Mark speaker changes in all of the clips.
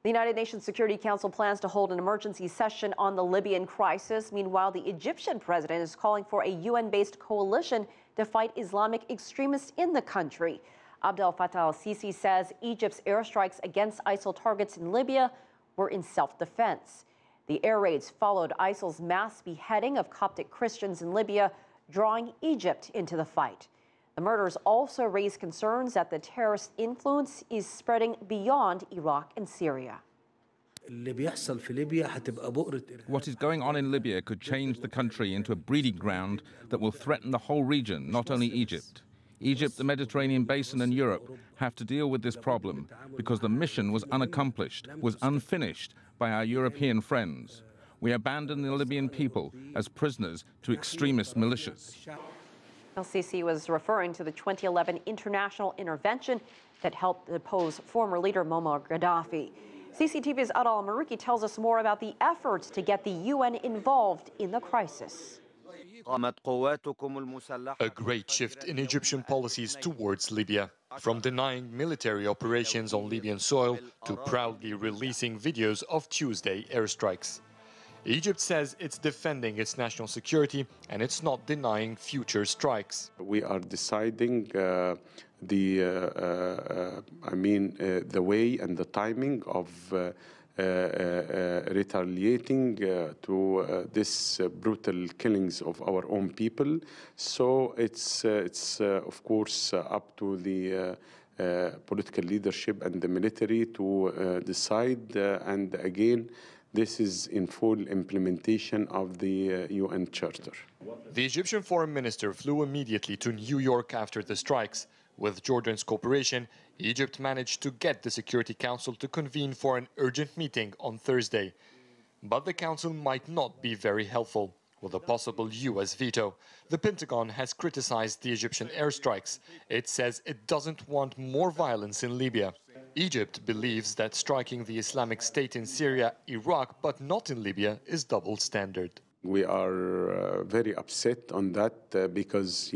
Speaker 1: The United Nations Security Council plans to hold an emergency session on the Libyan crisis. Meanwhile, the Egyptian president is calling for a UN-based coalition to fight Islamic extremists in the country. Abdel Fattah al-Sisi says Egypt's airstrikes against ISIL targets in Libya were in self-defense. The air raids followed ISIL's mass beheading of Coptic Christians in Libya, drawing Egypt into the fight. The murders also raise concerns that the terrorist influence is spreading beyond Iraq and Syria.
Speaker 2: What is going on in Libya could change the country into a breeding ground that will threaten the whole region, not only Egypt. Egypt, the Mediterranean basin and Europe have to deal with this problem because the mission was unaccomplished, was unfinished by our European friends. We abandoned the Libyan people as prisoners to extremist militias.
Speaker 1: El-Sisi was referring to the 2011 international intervention that helped depose former leader Muammar Gaddafi. CCTV's Adel el-mahrouki tells us more about the efforts to get the UN involved in the crisis.
Speaker 3: A great shift in Egyptian policies towards Libya, from denying military operations on Libyan soil to proudly releasing videos of Tuesday airstrikes. Egypt says it's defending its national security and it's not denying future strikes.
Speaker 4: We are deciding the way and the timing of retaliating to this brutal killings of our own people. So it's of course up to the political leadership and the military to decide. And again, this is in full implementation of the UN Charter.
Speaker 3: The Egyptian foreign minister flew immediately to New York after the strikes. With Jordan's cooperation, Egypt managed to get the Security Council to convene for an urgent meeting on Thursday. But the Council might not be very helpful, with a possible US veto. The Pentagon has criticized the Egyptian airstrikes. It says it doesn't want more violence in Libya. Egypt believes that striking the Islamic State in Syria, Iraq, but not in Libya is double standard.
Speaker 4: We are very upset on that because,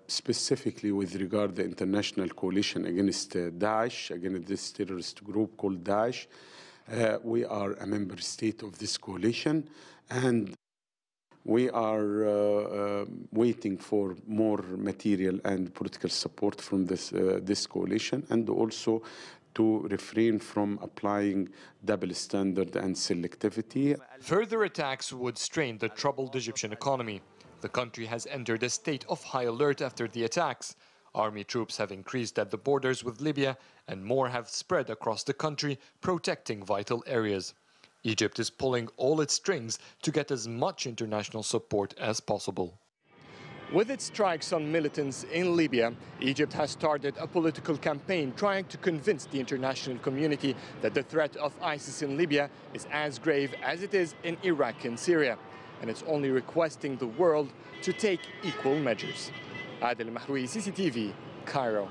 Speaker 4: specifically with regard to the international coalition against Daesh, against this terrorist group called Daesh, we are a member state of this coalition, and we are waiting for more material and political support from this coalition, and also to refrain from applying double standard and selectivity.
Speaker 3: Further attacks would strain the troubled Egyptian economy. The country has entered a state of high alert after the attacks. Army troops have increased at the borders with Libya, and more have spread across the country, protecting vital areas. Egypt is pulling all its strings to get as much international support as possible. With its strikes on militants in Libya, Egypt has started a political campaign trying to convince the international community that the threat of ISIS in Libya is as grave as it is in Iraq and Syria, and it's only requesting the world to take equal measures. Adel, el-mahrouki, CCTV, Cairo.